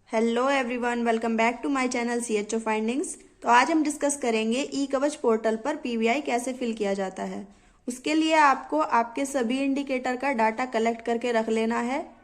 Hello everyone, welcome back to my channel CHO findings. तो आज हम डिस्कस करेंगे ई कवच पोर्टल पर पीवीआई कैसे फिल किया जाता है। उसके लिए आपको आपके सभी इंडिकेटर का डाटा कलेक्ट करके रख लेना है।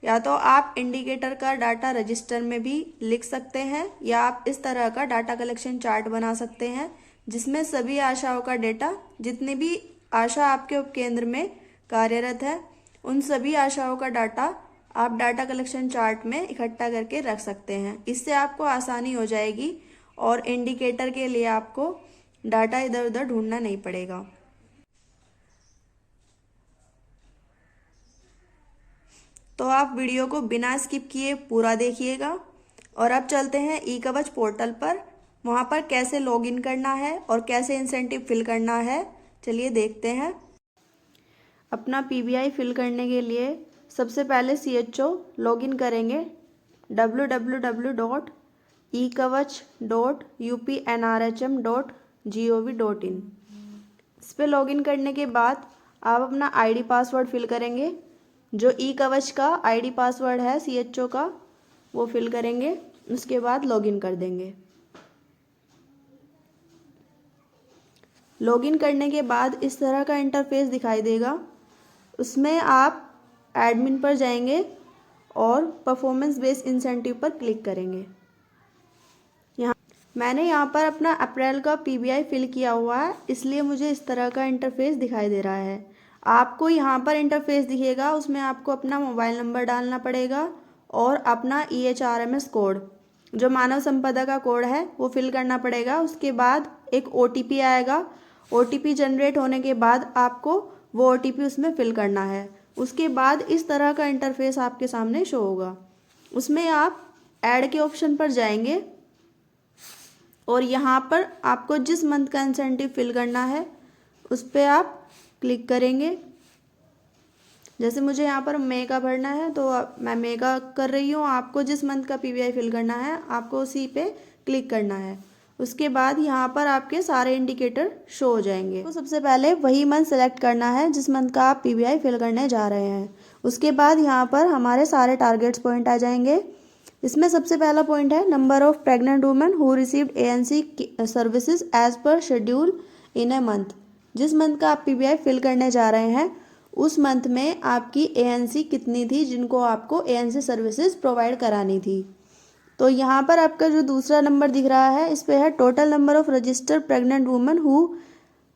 या तो आप इंडिकेटर का डाटा रजिस्टर में भी लिख सकते हैं या आप इस तरह का डाटा कलेक्शन चार्ट बना सकते हैं जिसमें सभी आशाओं का डेटा, जितनी भी आशा आपके उपकेंद्र में कार्यरत है उन सभी आशाओं का डाटा आप डाटा कलेक्शन चार्ट में इकट्ठा करके रख सकते हैं। इससे आपको आसानी हो जाएगी और इंडिकेटर के लिए आपको डाटा इधर उधर ढूंढना नहीं पड़ेगा। तो आप वीडियो को बिना स्किप किए पूरा देखिएगा। और अब चलते हैं ई कवच पोर्टल पर, वहाँ पर कैसे लॉगिन करना है और कैसे इंसेंटिव फिल करना है। चलिए देखते हैं। अपना पीबीआई फिल करने के लिए सबसे पहले CHO लॉगिन करेंगे www.ekavach.upnrhm.gov.in। इस पर लॉगिन करने के बाद आप अपना आईडी पासवर्ड फिल करेंगे। जो ई कवच का आईडी पासवर्ड है CHO का वो फिल करेंगे। उसके बाद लॉगिन कर देंगे। लॉगिन करने के बाद इस तरह का इंटरफेस दिखाई देगा। उसमें आप एडमिन पर जाएंगे और परफॉर्मेंस बेस्ड इंसेंटिव पर क्लिक करेंगे। मैंने यहाँ पर अपना अप्रैल का पीबीआई फिल किया हुआ है, इसलिए मुझे इस तरह का इंटरफेस दिखाई दे रहा है। आपको यहाँ पर इंटरफेस दिखेगा, उसमें आपको अपना मोबाइल नंबर डालना पड़ेगा और अपना EHRMS कोड, जो मानव संपदा का कोड है, वो फिल करना पड़ेगा। उसके बाद एक OTP आएगा। OTP जनरेट होने के बाद आपको वो OTP उसमें फिल करना है। उसके बाद इस तरह का इंटरफेस आपके सामने शो होगा। उसमें आप ऐड के ऑप्शन पर जाएंगे और यहाँ पर आपको जिस मंथ का इंसेंटिव फिल करना है उस पर आप क्लिक करेंगे। जैसे मुझे यहाँ पर मई का भरना है तो मैं मई का कर रही हूँ। आपको जिस मंथ का पीबीआई फिल करना है आपको उसी पे क्लिक करना है। उसके बाद यहाँ पर आपके सारे इंडिकेटर शो हो जाएंगे। तो सबसे पहले वही मंथ सेलेक्ट करना है जिस मंथ का आप पीबीआई फिल करने जा रहे हैं। उसके बाद यहाँ पर हमारे सारे टारगेट्स पॉइंट आ जाएंगे। इसमें सबसे पहला पॉइंट है number of pregnant women who received ANC services as per schedule in a month. जिस मंथ का आप पीबीआई फिल करने जा रहे हैं उस मंथ में आपकी ANC कितनी थी जिनको आपको ANC सर्विसेज प्रोवाइड करानी थी। तो यहाँ पर आपका जो दूसरा नंबर दिख रहा है इस पे है total number of registered pregnant women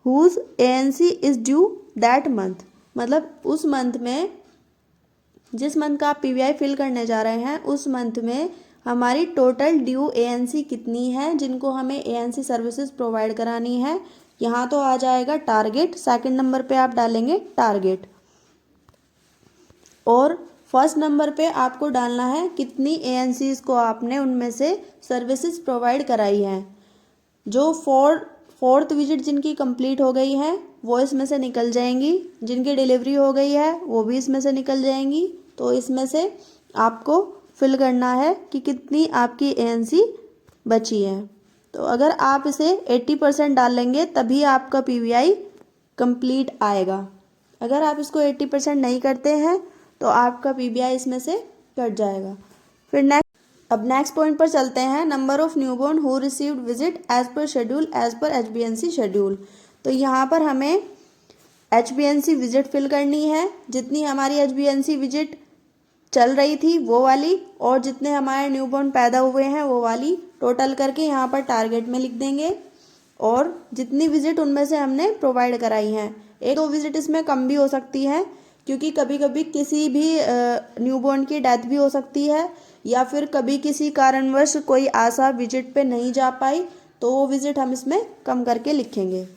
whose ANC is due that month. मतलब उस मंथ में, जिस मंथ का आप पीबीआई फिल करने जा रहे हैं उस मंथ में हमारी टोटल ड्यू ANC कितनी है जिनको हमें ANC सर्विसेज प्रोवाइड करानी है। यहाँ तो आ जाएगा टारगेट। सेकंड नंबर पे आप डालेंगे टारगेट और फर्स्ट नंबर पे आपको डालना है कितनी ANCs को आपने उनमें से सर्विसेज प्रोवाइड कराई है। जो फोर्थ विजिट जिनकी कंप्लीट हो गई है वो इसमें से निकल जाएंगी, जिनकी डिलीवरी हो गई है वो भी इसमें से निकल जाएंगी। तो इसमें से आपको फिल करना है कि कितनी आपकी ANC बची है। तो अगर आप इसे 80% डालेंगे तभी आपका पीबीआई कंप्लीट आएगा। अगर आप इसको 80% नहीं करते हैं तो आपका पीबीआई इसमें से कट जाएगा। फिर नेक्स्ट पॉइंट पर चलते हैं। Number of newborn who received visit as per schedule as per HbNc schedule. तो यहाँ पर हमें HbNc विजिट फिल करनी है। जितनी हमारी HbNc विजिट चल रही थी वो वाली और जितने हमारे न्यूबॉर्न पैदा हुए हैं वो वाली टोटल करके यहाँ पर टारगेट में लिख देंगे और जितनी विजिट उनमें से हमने प्रोवाइड कराई हैं। एक दो विजिट इसमें कम भी हो सकती है क्योंकि कभी कभी किसी भी न्यूबॉर्न की डेथ भी हो सकती है या फिर कभी किसी कारणवश कोई आशा विजिट पे नहीं जा पाई तो वो विजिट हम इसमें कम करके लिखेंगे।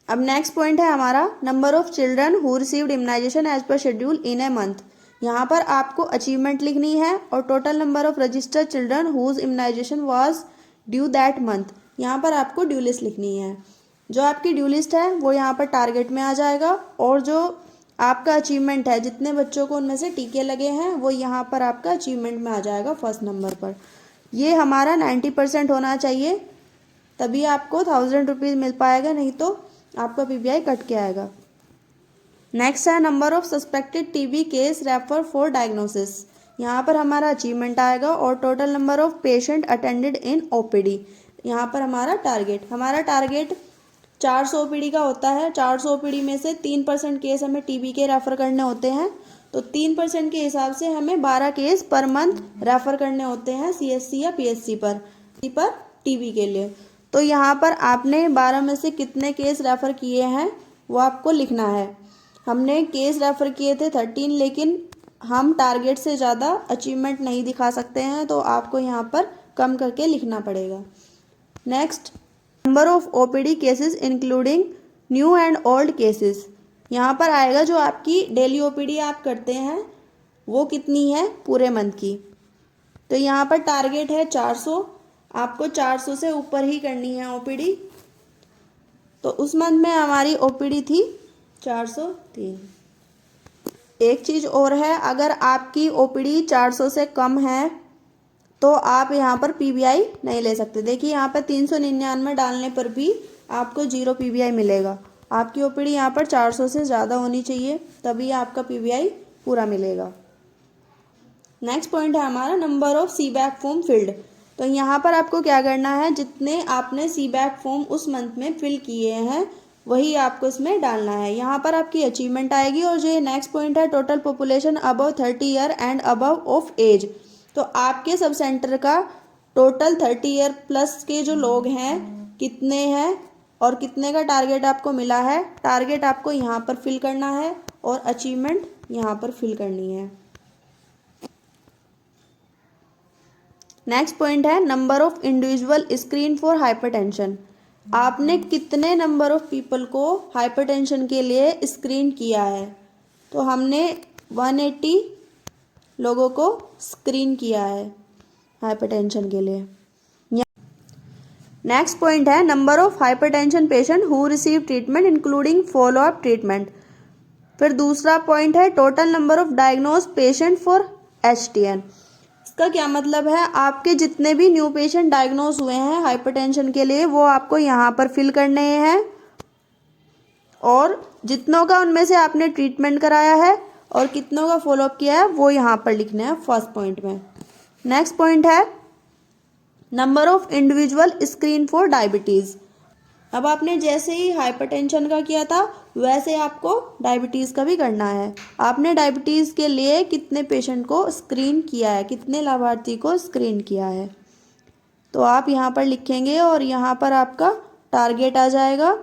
अब नेक्स्ट पॉइंट है हमारा number of children who received immunization as per schedule in a month. यहाँ पर आपको अचीवमेंट लिखनी है और total number of registered children whose immunization was due that month. यहाँ पर आपको ड्यू लिस्ट लिखनी है। जो आपकी ड्यू लिस्ट है वो यहाँ पर टारगेट में आ जाएगा और जो आपका अचीवमेंट है, जितने बच्चों को उनमें से टीके लगे हैं, वो यहाँ पर आपका अचीवमेंट में आ जाएगा फर्स्ट नंबर पर। ये हमारा 90% होना चाहिए तभी आपको 1000 रुपीज़ मिल पाएगा, नहीं तो आपका पीबीआई कट के आएगा। नेक्स्ट है number of suspected TB case refer for diagnosis. यहाँ पर हमारा अचीवमेंट आएगा और total number of patient attended in OPD. यहाँ पर हमारा टारगेट 400 ओपीडी का होता है। 400 ओपीडी में से 3% केस हमें टीबी के रेफ़र करने होते हैं, तो 3% के हिसाब से हमें 12 केस पर मंथ रेफ़र करने होते हैं सीएससी या पीएससी पर टीबी के लिए। तो यहाँ पर आपने 12 में से कितने केस रेफ़र किए हैं वो आपको लिखना है। हमने केस रेफ़र किए थे 13, लेकिन हम टारगेट से ज़्यादा अचीवमेंट नहीं दिखा सकते हैं, तो आपको यहाँ पर कम करके लिखना पड़ेगा। Next, number of OPD cases including new and old cases. यहाँ पर आएगा जो आपकी डेली ओपीडी आप करते हैं वो कितनी है पूरे मंथ की। तो यहाँ पर टारगेट है 400, आपको 400 से ऊपर ही करनी है ओपीडी। तो उस मंथ में हमारी ओपीडी थी 403। एक चीज़ और है, अगर आपकी ओपीडी 400 से कम है तो आप यहाँ पर पीबीआई नहीं ले सकते। देखिए यहाँ पर 399 डालने पर भी आपको 0 पीबीआई मिलेगा। आपकी ओपीडी यहाँ पर 400 से ज़्यादा होनी चाहिए, तभी आपका पीबीआई पूरा मिलेगा। नेक्स्ट पॉइंट है हमारा नंबर ऑफ सीबैक फॉर्म फिल्ड। तो यहाँ पर आपको क्या करना है, जितने आपने सीबैक फॉर्म उस मंथ में फिल किए हैं वही आपको इसमें डालना है। यहाँ पर आपकी अचीवमेंट आएगी। और जो नेक्स्ट पॉइंट है total population above 30 year and above of age. तो आपके सब सेंटर का टोटल 30 ईयर प्लस के जो लोग हैं कितने हैं और कितने का टारगेट आपको मिला है, टारगेट आपको यहाँ पर फिल करना है और अचीवमेंट यहाँ पर फिल करनी है। नेक्स्ट पॉइंट है number of individual screen for hypertension. आपने कितने नंबर ऑफ पीपल को हाइपरटेंशन के लिए स्क्रीन किया है। तो हमने 180 लोगों को स्क्रीन किया है हाइपरटेंशन के लिए। नेक्स्ट पॉइंट है number of hypertension patient who receive treatment including follow up treatment. फिर दूसरा पॉइंट है total number of diagnose patient for HTN. इसका क्या मतलब है, आपके जितने भी न्यू पेशेंट डायग्नोज हुए हैं हाइपरटेंशन के लिए वो आपको यहाँ पर फिल करने हैं, और जितनों का उनमें से आपने ट्रीटमेंट कराया है और कितनों का फॉलोअप किया है वो यहाँ पर लिखने हैं फर्स्ट पॉइंट में। नेक्स्ट पॉइंट है number of individual screen for diabetes. अब आपने जैसे ही हाइपरटेंशन का किया था वैसे आपको डायबिटीज़ का भी करना है। आपने डायबिटीज़ के लिए कितने पेशेंट को स्क्रीन किया है, कितने लाभार्थी को स्क्रीन किया है, तो आप यहाँ पर लिखेंगे और यहाँ पर आपका टारगेट आ जाएगा।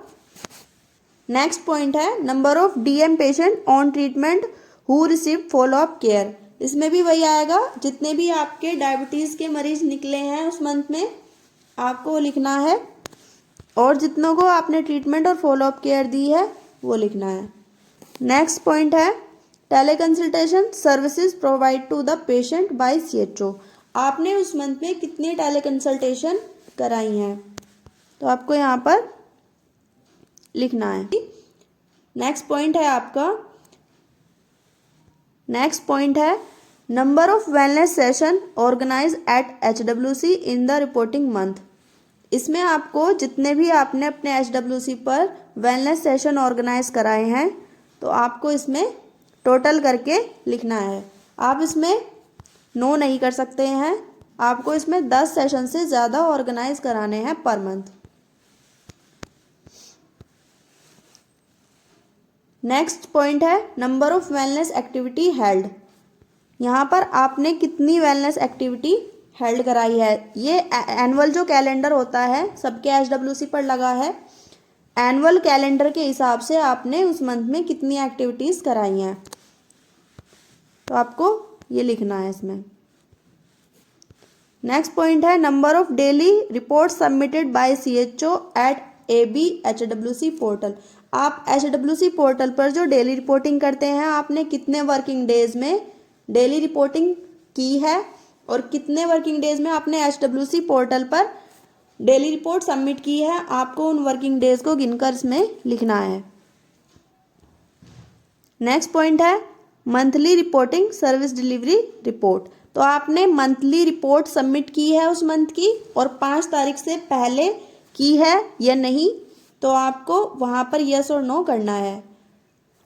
नेक्स्ट पॉइंट है number of DM patient on treatment who receive follow up care. इसमें भी वही आएगा, जितने भी आपके डायबिटीज़ के मरीज निकले हैं उस मंथ में आपको लिखना है, और जितनों को आपने ट्रीटमेंट और फॉलो अप केयर दी है वो लिखना है। नेक्स्ट पॉइंट है tele consultation services provide to the patient by CHO. आपने उस मंथ में कितनी टेली कंसल्टेशन कराई हैं तो आपको यहाँ पर लिखना है। नेक्स्ट पॉइंट है number of wellness session organize at HWC in the reporting month. इसमें आपको जितने भी आपने अपने एचडब्ल्यूसी पर वेलनेस सेशन ऑर्गेनाइज कराए हैं तो आपको इसमें टोटल करके लिखना है। आप इसमें नो नहीं कर सकते हैं, आपको इसमें 10 सेशन से ज़्यादा ऑर्गेनाइज कराने हैं पर मंथ। नेक्स्ट पॉइंट है number of wellness activity held. यहाँ पर आपने कितनी वेलनेस एक्टिविटी हेल्ड कराई है। ये एनुअल जो कैलेंडर होता है सबके एचडब्ल्यूसी पर लगा है, एनुअल कैलेंडर के हिसाब से आपने उस मंथ में कितनी एक्टिविटीज़ कराई हैं तो आपको ये लिखना है इसमें। नेक्स्ट पॉइंट है number of daily report submitted by CHO at AB HWC portal. आप एचडब्ल्यूसी पोर्टल पर जो डेली रिपोर्टिंग करते हैं आपने कितने वर्किंग डेज में डेली रिपोर्टिंग की है और कितने वर्किंग डेज में आपने एचडब्ल्यूसी पोर्टल पर डेली रिपोर्ट सबमिट की है, आपको उन वर्किंग डेज को गिनकर इसमें लिखना है। नेक्स्ट पॉइंट है monthly reporting service delivery report. तो आपने मंथली रिपोर्ट सबमिट की है उस मंथ की और 5 तारीख से पहले की है या नहीं, तो आपको वहाँ पर यस और नो करना है।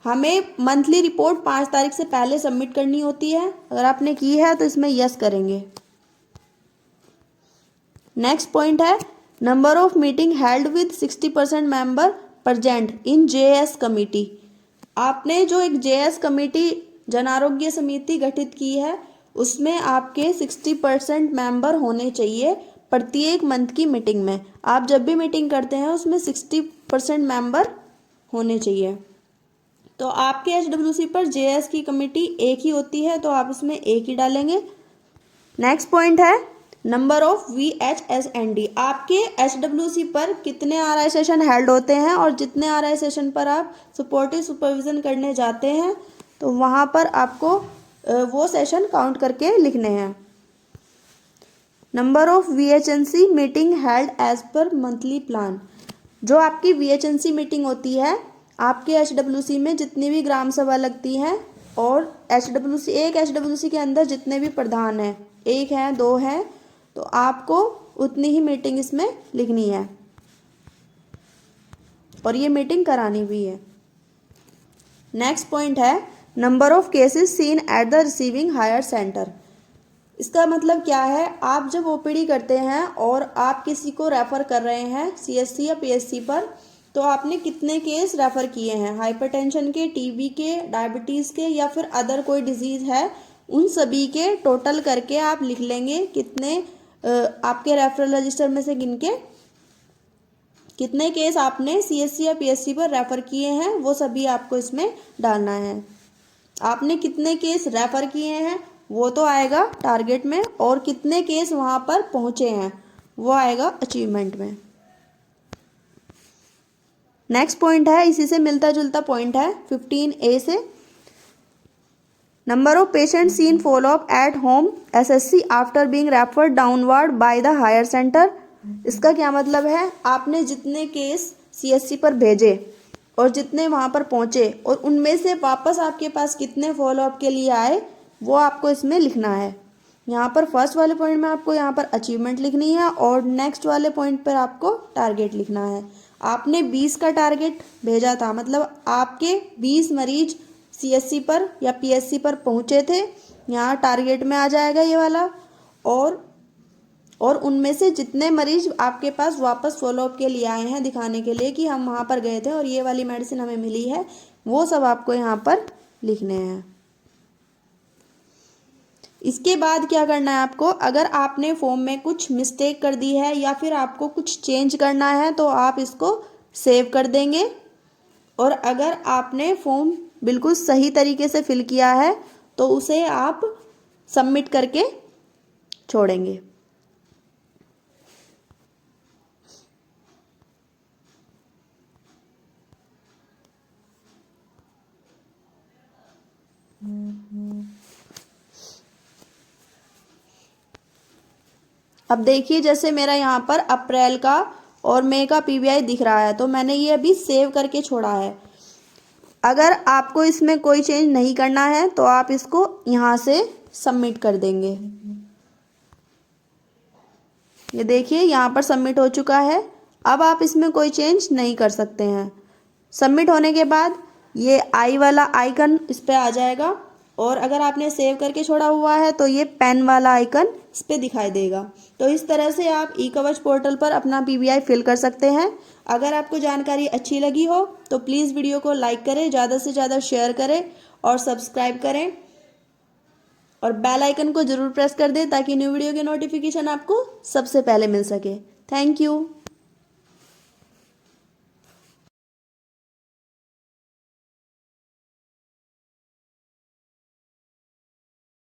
हमें मंथली रिपोर्ट 5 तारीख से पहले सबमिट करनी होती है। अगर आपने की है तो इसमें यस करेंगे। नेक्स्ट पॉइंट है number of meeting held with 60% member present in JS committee. आपने जो एक जेएस कमेटी जन आरोग्य समिति गठित की है उसमें आपके 60% मेंबर होने चाहिए प्रत्येक मंथ की मीटिंग में। आप जब भी मीटिंग करते हैं उसमें 60% मेंबर होने चाहिए। तो आपके एचडब्ल्यूसी पर जेएस की कमेटी एक ही होती है तो आप इसमें एक ही डालेंगे। नेक्स्ट पॉइंट है नंबर ऑफ VHSND। आपके एचडब्ल्यूसी पर कितने RI सेशन हेल्ड होते हैं और जितने RI सेशन पर आप सपोर्टिव सुपरविजन करने जाते हैं तो वहाँ पर आपको वो सेशन काउंट करके लिखने हैं। Number of VHNC meeting held as per monthly plan. जो आपकी VHNC मीटिंग होती है आपके एचडब्ल्यूसी में जितनी भी ग्राम सभा लगती हैं और एक एचडब्ल्यूसी के अंदर जितने भी प्रधान हैं, 1 है 2 हैं, तो आपको उतनी ही मीटिंग इसमें लिखनी है और ये मीटिंग करानी भी है। नेक्स्ट पॉइंट है number of cases seen at the receiving higher centre. इसका मतलब क्या है, आप जब ओपीडी करते हैं और आप किसी को रेफ़र कर रहे हैं CSC या PSC पर, तो आपने कितने केस रेफ़र किए हैं, हाइपरटेंशन के, टीबी के, डायबिटीज़ के या फिर अदर कोई डिजीज़ है, उन सभी के टोटल करके आप लिख लेंगे कितने आपके रेफरल रजिस्टर में से गिन के कितने केस आपने CSC या PSC पर रेफ़र किए हैं वो सभी आपको इसमें डालना है। आपने कितने केस रेफ़र किए हैं वो तो आएगा टारगेट में और कितने केस वहाँ पर पहुँचे हैं वो आएगा अचीवमेंट में। नेक्स्ट पॉइंट है इसी से मिलता जुलता पॉइंट है 15A से number of patient seen follow up at home SSC after being referred downward by the higher centre. इसका क्या मतलब है, आपने जितने केस CSC पर भेजे और जितने वहाँ पर पहुँचे और उनमें से वापस आपके पास कितने फॉलोअप के लिए आए वो आपको इसमें लिखना है। यहाँ पर फर्स्ट वाले पॉइंट में आपको यहाँ पर अचीवमेंट लिखनी है और नेक्स्ट वाले पॉइंट पर आपको टारगेट लिखना है। आपने 20 का टारगेट भेजा था, मतलब आपके 20 मरीज CSC पर या PSC पर पहुँचे थे, यहाँ टारगेट में आ जाएगा ये वाला। और उनमें से जितने मरीज आपके पास वापस फॉलोअप के लिए आए हैं दिखाने के लिए कि हम वहाँ पर गए थे और ये वाली मेडिसिन हमें मिली है, वो सब आपको यहाँ पर लिखने हैं। इसके बाद क्या करना है आपको, अगर आपने फॉर्म में कुछ मिस्टेक कर दी है या फिर आपको कुछ चेंज करना है तो आप इसको सेव कर देंगे और अगर आपने फॉर्म बिल्कुल सही तरीके से फिल किया है तो उसे आप सबमिट करके छोड़ेंगे। अब देखिए जैसे मेरा यहाँ पर अप्रैल का और मई का PBI दिख रहा है तो मैंने ये अभी सेव करके छोड़ा है। अगर आपको इसमें कोई चेंज नहीं करना है तो आप इसको यहाँ से सबमिट कर देंगे। ये देखिए यहाँ पर सबमिट हो चुका है। अब आप इसमें कोई चेंज नहीं कर सकते हैं। सबमिट होने के बाद ये आई वाला आइकन इस पर आ जाएगा और अगर आपने सेव करके छोड़ा हुआ है तो ये पेन वाला आइकन इस पर दिखाई देगा। तो इस तरह से आप ई-कवच पोर्टल पर अपना PBI फिल कर सकते हैं। अगर आपको जानकारी अच्छी लगी हो तो प्लीज़ वीडियो को लाइक करें, ज़्यादा से ज़्यादा शेयर करें और सब्सक्राइब करें और बेल आइकन को ज़रूर प्रेस कर दें ताकि न्यू वीडियो के नोटिफिकेशन आपको सबसे पहले मिल सके। Thank you.